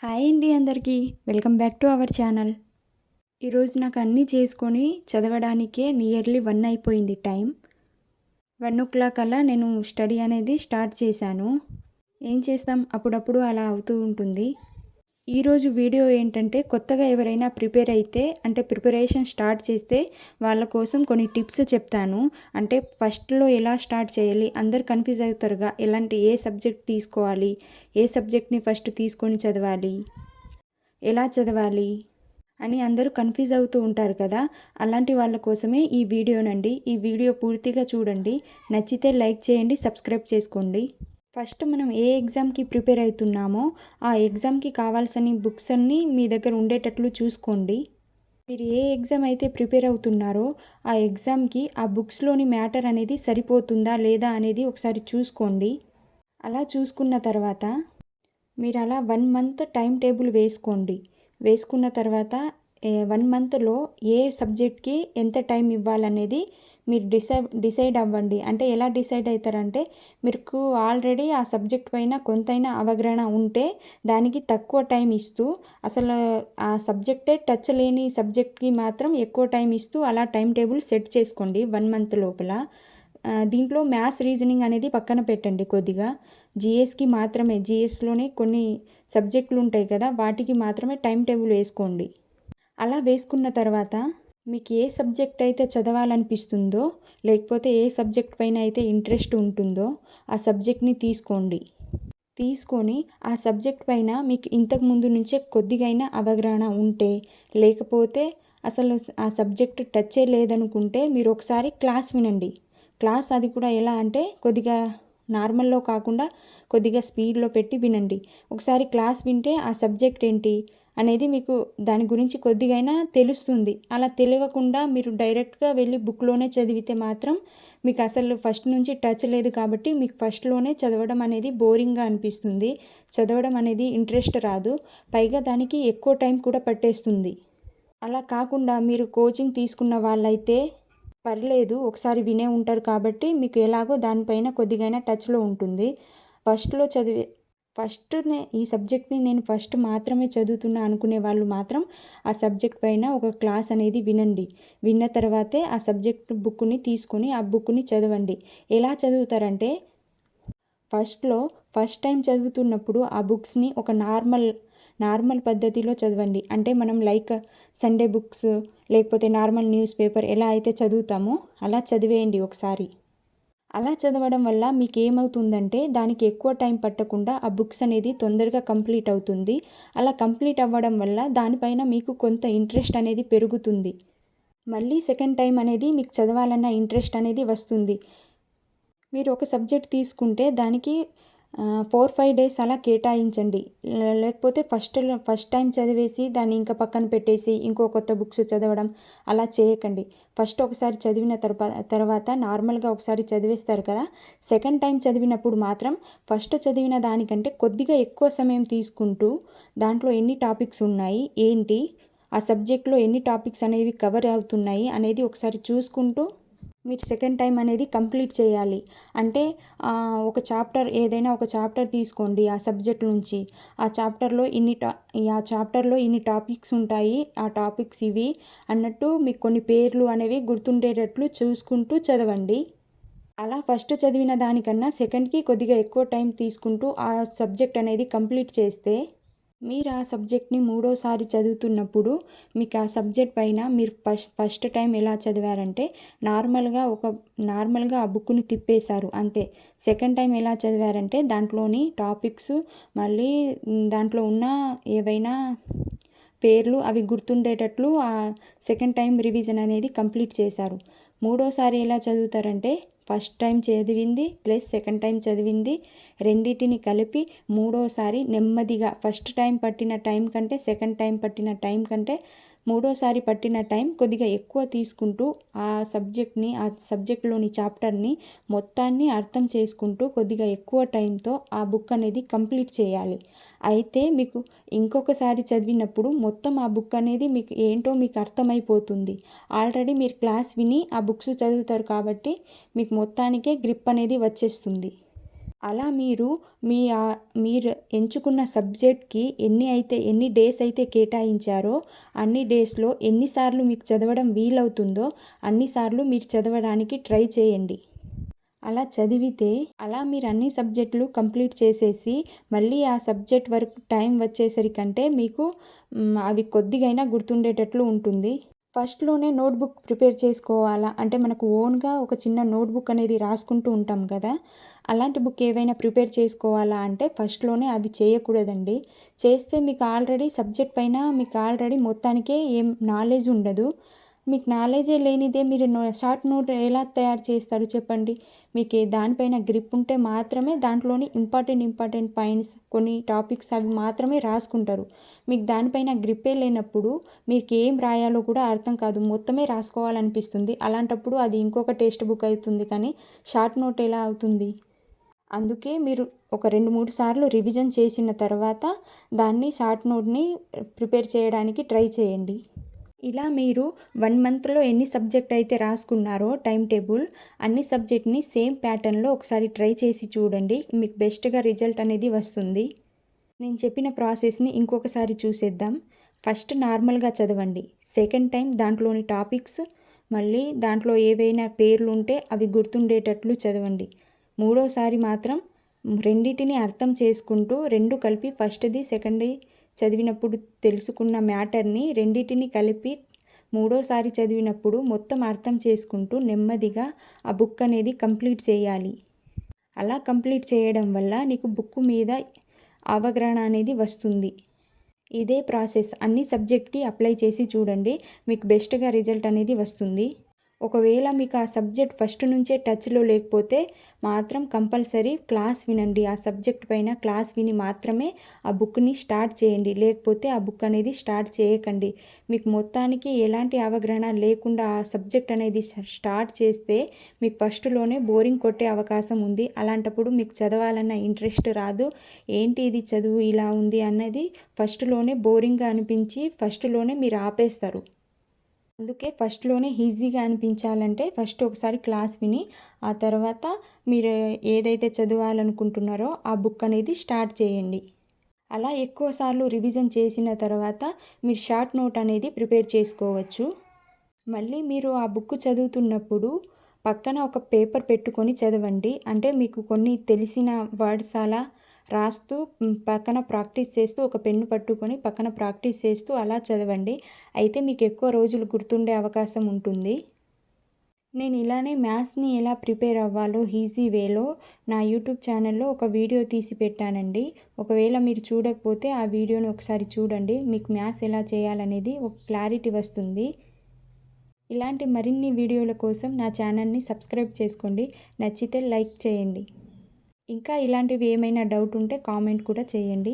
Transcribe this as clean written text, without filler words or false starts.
Hi అండి అందరికీ. Welcome back to our channel. ఈరోజు నాకు అన్నీ చేసుకొని చదవడానికే నియర్లీ 1 అయిపోయింది టైం. 1:00 అలా నేను స్టడీ అనేది స్టార్ట్ చేశాను. ఏం చేస్తాం, అప్పుడప్పుడు అలా అవుతూ ఉంటుంది. ఈరోజు వీడియో ఏంటంటే, కొత్తగా ఎవరైనా ప్రిపేర్ అయితే అంటే ప్రిపరేషన్ స్టార్ట్ చేస్తే వాళ్ళ కోసం కొన్ని టిప్స్ చెప్తాను. అంటే ఫస్ట్‌లో ఎలా స్టార్ట్ చేయాలి, అందరూ కన్‌ఫ్యూజ్ అవుతారుగా, ఏ సబ్జెక్ట్ తీసుకోవాలి, ఏ సబ్జెక్ట్‌ని ఫస్ట్ తీసుకొని చదవాలి, ఎలా చదవాలి అని అందరూ కన్‌ఫ్యూజ్ అవుతూ ఉంటారు కదా! అలాంటి వాళ్ళ కోసమే ఈ వీడియోనండి. ఈ వీడియో పూర్తిగా చూడండి. నచ్చితే లైక్ చేయండి, సబ్స్క్రైబ్ చేసుకోండి. ఫస్ట్ మనం ఏ ఎగ్జామ్‌కి ప్రిపేర్ అవుతున్నామో ఆ ఎగ్జామ్‌కి కావాల్సిన బుక్స్ అన్నీ మీ దగ్గర ఉండేటట్లు చూసుకోండి. మీరు ఏ ఎగ్జామ్ అయితే ప్రిపేర్ అవుతున్నారో ఆ ఎగ్జామ్‌కి ఆ బుక్స్‌లోని మ్యాటర్ అనేది సరిపోతుందా లేదా అనేది ఒకసారి చూసుకోండి. అలా చూసుకున్న తర్వాత మీరు అలా 1 మంత్ టైం టేబుల్ వేసుకోండి. వేసుకున్న తర్వాత 1 మంత్‌లో ఏ సబ్జెక్ట్‌కి ఎంత టైం ఇవ్వాలనేది మీరు డిసైడ్ అవ్వండి. అంటే ఎలా డిసైడ్ అవుతారంటే, మీకు ఆల్రెడీ ఆ సబ్జెక్ట్ పైన కొంతైనా అవగాహన ఉంటే దానికి తక్కువ టైం ఇస్తూ, అసలు ఆ సబ్జెక్టే టచ్ లేని సబ్జెక్ట్‌కి మాత్రం ఎక్కువ టైం ఇస్తూ అలా టైం టేబుల్ సెట్ చేసుకోండి 1 మంత్ లోపల. దీంట్లో మ్యాథ్స్, రీజనింగ్ అనేది పక్కన పెట్టండి కొద్దిగా. జీఎస్‌కి మాత్రమే, జీఎస్‌లోనే కొన్ని సబ్జెక్టులు ఉంటాయి కదా! వాటికి మాత్రమే టైం టేబుల్ వేసుకోండి. అలా వేసుకున్న తర్వాత మీకు ఏ సబ్జెక్ట్ అయితే చదవాలనిపిస్తుందో, లేకపోతే ఏ సబ్జెక్ట్ పైన అయితే ఇంట్రెస్ట్ ఉంటుందో ఆ సబ్జెక్ట్‌ని తీసుకోండి. తీసుకొని ఆ సబ్జెక్ట్ పైన మీకు ఇంతకు ముందు నుంచే కొద్దిగైనా అవగాహన ఉంటే, లేకపోతే అసలు ఆ సబ్జెక్ట్ టచ్చే లేదనుకుంటే మీరు ఒకసారి క్లాస్ వినండి. క్లాస్ అది కూడా ఎలా అంటే కొద్దిగా నార్మల్‌లో కాకుండా కొద్దిగా స్పీడ్‌లో పెట్టి వినండి. ఒకసారి క్లాస్ వింటే ఆ సబ్జెక్ట్ ఏంటి అనేది మీకు దాని గురించి కొద్దిగైనా తెలుస్తుంది. అలా తెలవకుండా మీరు డైరెక్ట్‌గా వెళ్ళి బుక్‌లోనే చదివితే మాత్రం మీకు అసలు ఫస్ట్ నుంచి టచ్ లేదు కాబట్టి మీకు ఫస్ట్‌లోనే చదవడం అనేది బోరింగ్‌గా అనిపిస్తుంది. చదవడం అనేది ఇంట్రెస్ట్ రాదు. పైగా దానికి ఎక్కువ టైం కూడా పట్టేస్తుంది. అలా కాకుండా మీరు కోచింగ్ తీసుకున్న వాళ్ళైతే పర్లేదు, ఒకసారి వినే ఉంటారు కాబట్టి మీకు ఎలాగో దానిపైన కొద్దిగైనా టచ్‌లో ఉంటుంది. ఫస్ట్‌లో చదివే ఫస్ట్‌నే ఈ సబ్జెక్ట్‌ని నేను ఫస్ట్ మాత్రమే చదువుతున్నా అనుకునే వాళ్ళు మాత్రం ఆ సబ్జెక్ట్ పైన ఒక క్లాస్ అనేది వినండి. విన్న తర్వాతే ఆ సబ్జెక్ట్ బుక్‌ని తీసుకొని ఆ బుక్‌ని చదవండి. ఎలా చదువుతారంటే, ఫస్ట్ టైం చదువుతున్నప్పుడు ఆ బుక్స్‌ని ఒక నార్మల్ పద్ధతిలో చదవండి. అంటే మనం లైక్ సండే బుక్స్, లేకపోతే నార్మల్ న్యూస్ పేపర్ ఎలా అయితే చదువుతామో అలా చదివేయండి ఒకసారి. అలా చదవడం వల్ల మీకేమవుతుందంటే దానికి ఎక్కువ టైం పట్టకుండా ఆ బుక్స్ అనేది తొందరగా కంప్లీట్ అవుతుంది. అలా కంప్లీట్ అవ్వడం వల్ల దానిపైన మీకు కొంత ఇంట్రెస్ట్ అనేది పెరుగుతుంది. మళ్ళీ సెకండ్ టైం అనేది మీకు చదవాలన్న ఇంట్రెస్ట్ అనేది వస్తుంది. మీరు ఒక సబ్జెక్ట్ తీసుకుంటే దానికి 4, 5 డేస్ అలా కేటాయించండి. లేకపోతే ఫస్ట్ టైం చదివేసి దాన్ని ఇంకా పక్కన పెట్టేసి ఇంకో కొత్త బుక్స్ చదవడం అలా చేయకండి. ఫస్ట్ ఒకసారి చదివిన తర్వాత నార్మల్‌గా ఒకసారి చదివేస్తారు కదా! సెకండ్ టైం చదివినప్పుడు మాత్రం ఫస్ట్ చదివిన దానికంటే కొద్దిగా ఎక్కువ సమయం తీసుకుంటూ దాంట్లో ఎన్ని టాపిక్స్ ఉన్నాయి, ఏంటి, ఆ సబ్జెక్ట్‌లో ఎన్ని టాపిక్స్ అనేవి కవర్ అవుతున్నాయి అనేది ఒకసారి చూసుకుంటూ మీరు సెకండ్ టైం అనేది కంప్లీట్ చేయాలి. అంటే ఏదైనా ఒక చాప్టర్ తీసుకోండి ఆ సబ్జెక్ట్ నుంచి. ఆ చాప్టర్‌లో ఇన్ని టాపిక్స్ ఉంటాయి. ఆ టాపిక్స్ ఇవి అన్నట్టు మీకు కొన్ని పేర్లు అనేవి గుర్తుండేటట్లు చూసుకుంటూ చదవండి. అలా ఫస్ట్ చదివిన దానికన్నా సెకండ్‌కి కొద్దిగా ఎక్కువ టైం తీసుకుంటూ ఆ సబ్జెక్ట్ అనేది కంప్లీట్ చేస్తే మీరు ఆ సబ్జెక్ట్‌ని మూడోసారి చదువుతున్నప్పుడు మీకు ఆ సబ్జెక్ట్ పైన మీరు ఫస్ట్ టైం ఎలా చదివారంటే నార్మల్‌గా ఆ బుక్‌ని తిప్పేశారు అంతే. సెకండ్ టైం ఎలా చదివారంటే దాంట్లోని టాపిక్స్, మళ్ళీ దాంట్లో ఉన్న ఏవైనా పేర్లు అవి గుర్తుండేటట్లు ఆ సెకండ్ టైం రివిజన్ అనేది కంప్లీట్ చేశారు. మూడోసారి ఎలా చదువుతారంటే ఫస్ట్ టైం చదివింది ప్లస్ సెకండ్ టైం చదివింది రెండిటిని కలిపి మూడోసారి నెమ్మదిగా ఫస్ట్ టైం పట్టిన టైం కంటే సెకండ్ టైం పట్టిన టైం కంటే మూడోసారి పట్టిన టైం కొద్దిగా ఎక్కువ తీసుకుంటూ ఆ సబ్జెక్ట్లోని చాప్టర్ని మొత్తాన్ని అర్థం చేసుకుంటూ కొద్దిగా ఎక్కువ టైంతో ఆ బుక్ అనేది కంప్లీట్ చేయాలి. అయితే మీకు ఇంకొకసారి చదివినప్పుడు మొత్తం ఆ బుక్ అనేది మీకు ఏంటో మీకు అర్థమైపోతుంది. ఆల్రెడీ మీరు క్లాస్ విని ఆ బుక్స్ చదువుతారు కాబట్టి మీకు మొత్తానికే గ్రిప్ అనేది వచ్చేస్తుంది. అలా మీరు ఎంచుకున్న సబ్జెక్ట్‌కి ఎన్ని డేస్ అయితే కేటాయించారో అన్ని డేస్‌లో ఎన్నిసార్లు మీకు చదవడం వీలవుతుందో అన్ని సార్లు మీరు చదవడానికి ట్రై చేయండి. అలా మీరు అన్ని సబ్జెక్టులు కంప్లీట్ చేసేసి మళ్ళీ ఆ సబ్జెక్ట్ వరకు టైం వచ్చేసరికంటే మీకు అవి కొద్దిగైనా గుర్తుండేటట్లు ఉంటుంది. ఫస్ట్‌లోనే నోట్‌బుక్ ప్రిపేర్ చేసుకోవాలా అంటే మనకు ఓన్‌గా ఒక చిన్న నోట్‌బుక్ అనేది రాసుకుంటూ ఉంటాం కదా! అలాంటి బుక్ ఏవైనా ప్రిపేర్ చేసుకోవాలా అంటే ఫస్ట్‌లోనే అవి చేయకూడదండి. చేస్తే మీకు ఆల్రెడీ మొత్తానికే ఏం నాలెడ్జ్ ఉండదు. మీకు నాలెడ్జే లేనిదే మీరు షార్ట్ నోట్ ఎలా తయారు చేస్తారు చెప్పండి? మీకు దానిపైన గ్రిప్ ఉంటే మాత్రమే దాంట్లోని ఇంపార్టెంట్ పాయింట్స్ కొన్ని టాపిక్స్ అవి మాత్రమే రాసుకుంటారు. మీకు దానిపైన గ్రిప్పే లేనప్పుడు మీకు ఏం రాయాలో కూడా అర్థం కాదు. మొత్తమే రాసుకోవాలనిపిస్తుంది. అలాంటప్పుడు అది ఇంకొక టెక్స్ట్ బుక్ అవుతుంది కానీ షార్ట్ నోట్ ఎలా అవుతుంది? అందుకే మీరు ఒక 2, 3 సార్లు రివిజన్ చేసిన తర్వాత దాన్ని షార్ట్ నోట్‌ని ప్రిపేర్ చేయడానికి ట్రై చేయండి. ఇలా మీరు 1 మంత్‌లో ఎన్ని సబ్జెక్ట్ అయితే రాసుకున్నారో టైమ్ టేబుల్ అన్ని సబ్జెక్ట్‌ని సేమ్ ప్యాటర్న్‌లో ఒకసారి ట్రై చేసి చూడండి. మీకు బెస్ట్‌గా రిజల్ట్ అనేది వస్తుంది. నేను చెప్పిన ప్రాసెస్‌ని ఇంకొకసారి చూసేద్దాం. ఫస్ట్ నార్మల్‌గా చదవండి. సెకండ్ టైం దాంట్లోని టాపిక్స్ మళ్ళీ దాంట్లో ఏవైనా పేర్లుంటే అవి గుర్తుండేటట్లు చదవండి. మూడోసారి మాత్రం రెండిటిని అర్థం చేసుకుంటూ 2 కలిపి ఫస్ట్‌ది, సెకండ్‌ది చదివినప్పుడు తెలుసుకున్న మ్యాటర్‌ని రెండిటిని కలిపి మూడోసారి చదివినప్పుడు మొత్తం అర్థం చేసుకుంటూ నెమ్మదిగా ఆ బుక్ అనేది కంప్లీట్ చేయాలి. అలా కంప్లీట్ చేయడం వల్ల నీకు బుక్ మీద అవగాహన అనేది వస్తుంది. ఇదే ప్రాసెస్ అన్ని సబ్జెక్ట్‌కి అప్లై చేసి చూడండి. మీకు బెస్ట్‌గా రిజల్ట్ అనేది వస్తుంది. ఒకవేళ మీకు ఆ సబ్జెక్ట్ ఫస్ట్ నుంచే టచ్‌లో లేకపోతే మాత్రం కంపల్సరీ క్లాస్ వినండి. ఆ సబ్జెక్ట్ పైన క్లాస్ విని మాత్రమే ఆ బుక్‌ని స్టార్ట్ చేయండి. లేకపోతే ఆ బుక్ అనేది స్టార్ట్ చేయకండి. మీకు మొత్తానికి ఎలాంటి అవగాహన లేకుండా ఆ సబ్జెక్ట్ అనేది స్టార్ట్ చేస్తే మీకు ఫస్ట్‌లోనే బోరింగ్ కొట్టే అవకాశం ఉంది. అలాంటప్పుడు మీకు చదవాలన్న ఇంట్రెస్ట్ రాదు. ఏంటి ఇది చదువు ఇలా ఉంది అన్నది ఫస్ట్‌లోనే బోరింగ్‌గా అనిపించి ఫస్ట్‌లోనే మీరు ఆపేస్తారు. అందుకే ఫస్ట్‌లోనే ఈజీగా అనిపించాలంటే ఫస్ట్ ఒకసారి క్లాస్ విని, ఆ తర్వాత మీరు ఏదైతే చదవాలనుకుంటున్నారో ఆ బుక్ అనేది స్టార్ట్ చేయండి. అలా ఎక్కువ సార్లు రివిజన్ చేసిన తర్వాత మీరు షార్ట్ నోట్ అనేది ప్రిపేర్ చేసుకోవచ్చు. మళ్ళీ మీరు ఆ బుక్ చదువుతున్నప్పుడు పక్కన ఒక పేపర్ పెట్టుకొని చదవండి. అంటే మీకు కొన్ని తెలిసిన వర్డ్స్ అలా రాస్తూ పక్కన ప్రాక్టీస్ చేస్తూ ఒక పెన్ను పట్టుకొని పక్కన ప్రాక్టీస్ చేస్తూ అలా చదవండి. అయితే మీకు ఎక్కువ రోజులు గుర్తుండే అవకాశం ఉంటుంది. నేను ఇలానే మ్యాథ్స్‌ని ఎలా ప్రిపేర్ అవ్వాలో ఈజీ వేలో నా యూట్యూబ్ ఛానల్‌లో ఒక వీడియో తీసి పెట్టానండి. ఒకవేళ మీరు చూడకపోతే ఆ వీడియోని ఒకసారి చూడండి. మీకు మ్యాథ్స్ ఎలా చేయాలనేది ఒక క్లారిటీ వస్తుంది. ఇలాంటి మరిన్ని వీడియోల కోసం నా ఛానల్ని సబ్స్క్రైబ్ చేసుకోండి. నచ్చితే లైక్ చేయండి. ఇంకా ఇలాంటివి ఏమైనా డౌట్ ఉంటే కామెంట్ కూడా చేయండి.